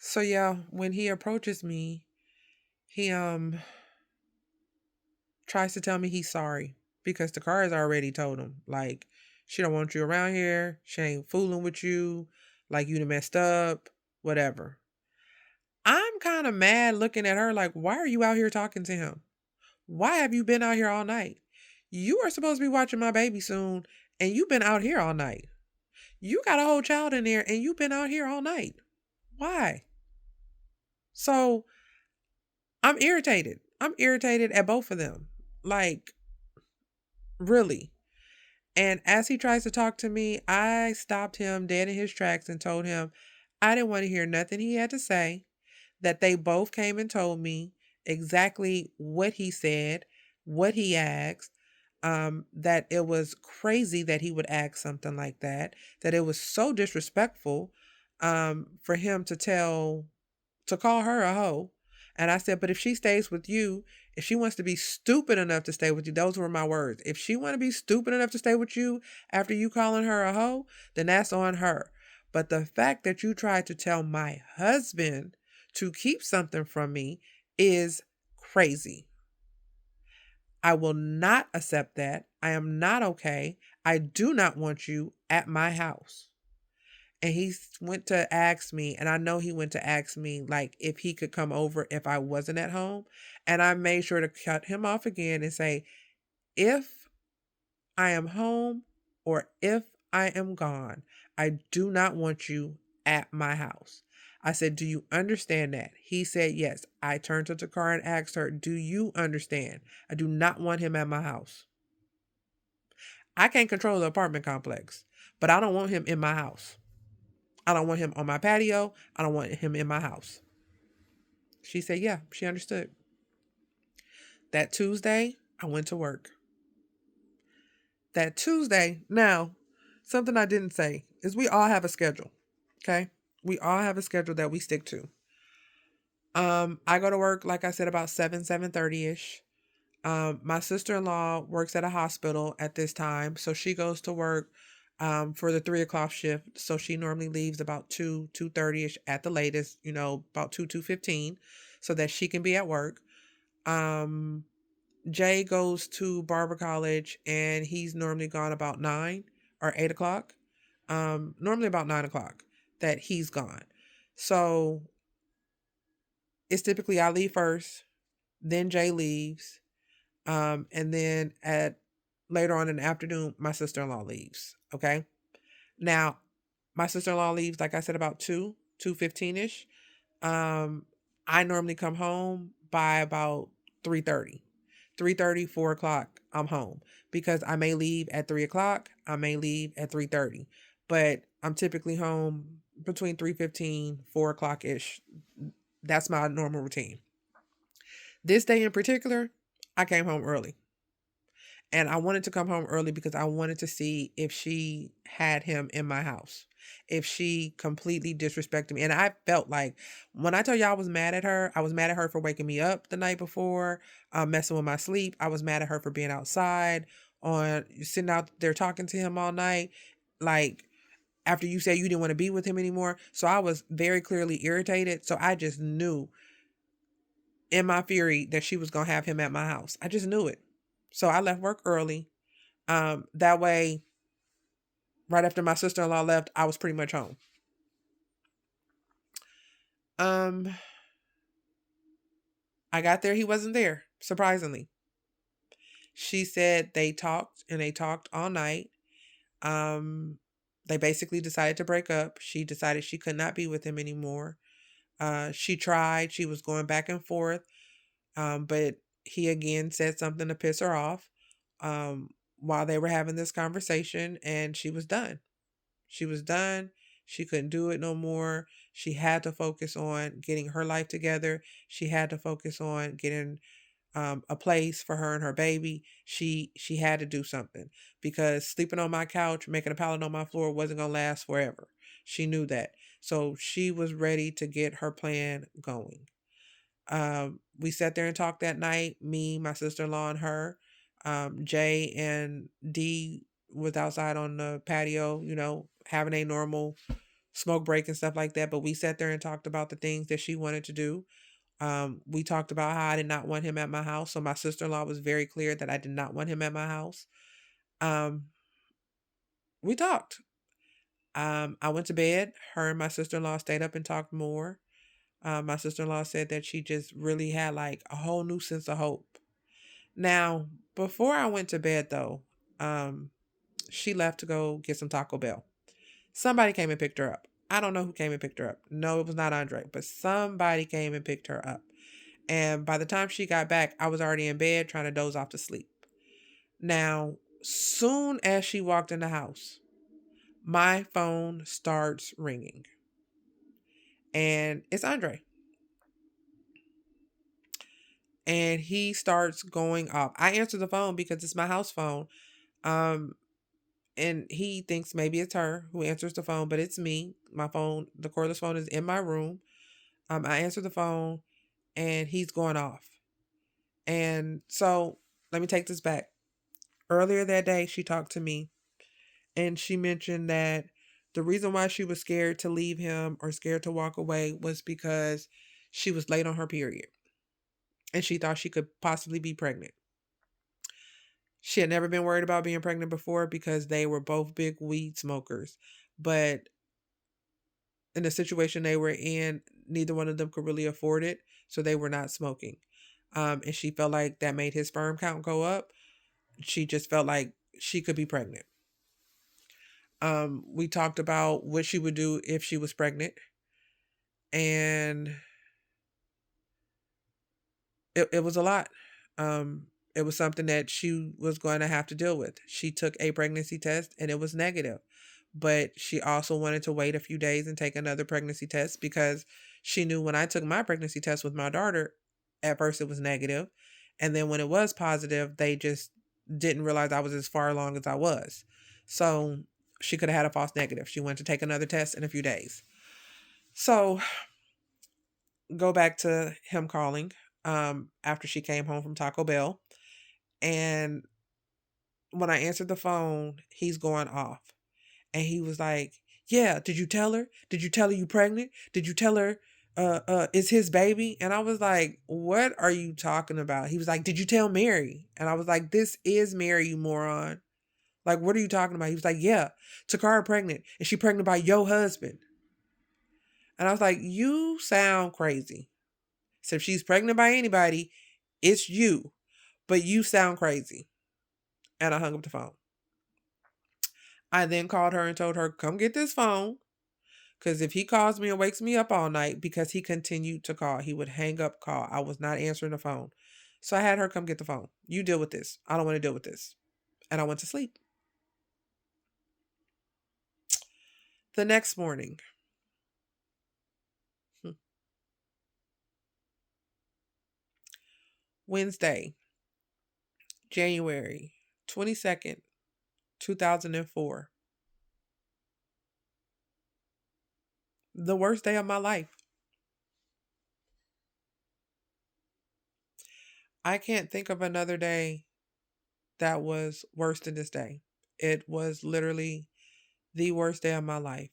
So yeah, when he approaches me, he tries to tell me he's sorry because the car has already told him like she don't want you around here. She ain't fooling with you. Like you done messed up. Whatever. I'm kind of mad looking at her like, why are you out here talking to him? Why have you been out here all night? You are supposed to be watching my baby soon, and you've been out here all night. You got a whole child in there, and you've been out here all night. Why? So I'm irritated. I'm irritated at both of them. Like, really. And as he tries to talk to me, I stopped him dead in his tracks and told him I didn't want to hear nothing he had to say, that they both came and told me exactly what he said, what he asked, that it was crazy that he would ask something like that it was so disrespectful for him to call her a hoe. And I said, but if she stays with you, if she wants to be stupid enough to stay with you, those were my words. If she want to be stupid enough to stay with you after you calling her a hoe, then that's on her. But the fact that you tried to tell my husband to keep something from me is crazy. I will not accept that. I am not okay. I do not want you at my house. And he went to ask me, and I know he went to ask me like if he could come over if I wasn't at home. And I made sure to cut him off again and say, if I am home or if I am gone, I do not want you at my house. I said, do you understand that? He said, yes. I turned to the car and asked her, do you understand? I do not want him at my house. I can't control the apartment complex, but I don't want him in my house. I don't want him on my patio. I don't want him in my house. She said, yeah, she understood. That Tuesday, I went to work. That Tuesday, now, something I didn't say is we all have a schedule. Okay? We all have a schedule that we stick to. I go to work, like I said, about 7:30 ish. My sister in law works at a hospital at this time, so she goes to work for the 3 o'clock shift. So she normally leaves about 2:30 ish at the latest, about 2:15, so that she can be at work. Um, Jay goes to barber college, and he's normally gone about 9 or 8 o'clock. Normally about 9 o'clock that he's gone. So it's typically I leave first, then Jay leaves, and then at later on in the afternoon, my sister in law leaves. Okay. Now, my sister in law leaves, like I said, about 2:15 ish. Um, I normally come home by about 3:30. 3:30, 4 o'clock, I'm home because I may leave at 3 o'clock. I may leave at 3:30, but I'm typically home between 3:15, 4 o'clock ish. That's my normal routine. This day in particular, I came home early. And I wanted to come home early because I wanted to see if she had him in my house, if she completely disrespected me. And I felt like when I tell you I was mad at her, I was mad at her for waking me up the night before, messing with my sleep. I was mad at her for being outside, on sitting out there talking to him all night. Like, after you said you didn't want to be with him anymore. So I was very clearly irritated. So I just knew in my fury that she was going to have him at my house. I just knew it. So I left work early. That way, right after my sister in law left, I was pretty much home. Um, I got there, he wasn't there, surprisingly. She said they talked and they talked all night. Um, they basically decided to break up. She decided she could not be with him anymore. She tried, she was going back and forth, but he again said something to piss her off while they were having this conversation, and she was done. She was done. She couldn't do it no more. She had to focus on getting her life together. She had to focus on getting a place for her and her baby. She had to do something because sleeping on my couch, making a pallet on my floor wasn't gonna last forever. She knew that, so she was ready to get her plan going. We sat there and talked that night. Me, my sister in law, and her. Jay and D was outside on the patio, having a normal smoke break and stuff like that. But we sat there and talked about the things that she wanted to do. We talked about how I did not want him at my house. So my sister in law was very clear that I did not want him at my house. Um, we talked. I went to bed. Her and my sister in law stayed up and talked more. My sister in law said that she just really had like a whole new sense of hope. Now, before I went to bed, though, um, she left to go get some Taco Bell. Somebody came and picked her up. I don't know who came and picked her up. No, it was not Andre, but somebody came and picked her up. And by the time she got back, I was already in bed trying to doze off to sleep. Now, soon as she walked in the house, my phone starts ringing. And it's Andre. And he starts going off. I answer the phone because it's my house phone. Um, and he thinks maybe it's her who answers the phone, but it's me. My phone, the cordless phone is in my room. I answer the phone and he's going off. And so let me take this back. Earlier that day, she talked to me and she mentioned that the reason why she was scared to leave him or scared to walk away was because she was late on her period and she thought she could possibly be pregnant. She had never been worried about being pregnant before because they were both big weed smokers. But in the situation they were in, neither one of them could really afford it. So they were not smoking. And she felt like that made his sperm count go up. She just felt like she could be pregnant. We talked about what she would do if she was pregnant. And it was a lot. It was something that she was going to have to deal with. She took a pregnancy test and it was negative, but she also wanted to wait a few days and take another pregnancy test because she knew when I took my pregnancy test with my daughter, at first it was negative, and then when it was positive, they just didn't realize I was as far along as I was. So she could have had a false negative. She went to take another test in a few days. So go back to him calling after she came home from Taco Bell. And when I answered the phone, he's going off. And he was like, "Yeah, did you tell her? Did you tell her you pregnant? Did you tell her it's his baby?" And I was like, "What are you talking about?" He was like, "Did you tell Mary?" And I was like, "This is Mary, you moron. Like, what are you talking about?" He was like, "Yeah, Takara pregnant. And she pregnant by your husband." And I was like, "You sound crazy." So if she's pregnant by anybody, it's you. But you sound crazy. And I hung up the phone. I then called her and told her, "Come get this phone. Because if he calls me and wakes me up all night," because he continued to call, he would hang up, call. I was not answering the phone. So I had her come get the phone. "You deal with this. I don't want to deal with this." And I went to sleep. The next morning, hmm, Wednesday, January 22nd, 2004, the worst day of my life. I can't think of another day that was worse than this day. It was literally the worst day of my life.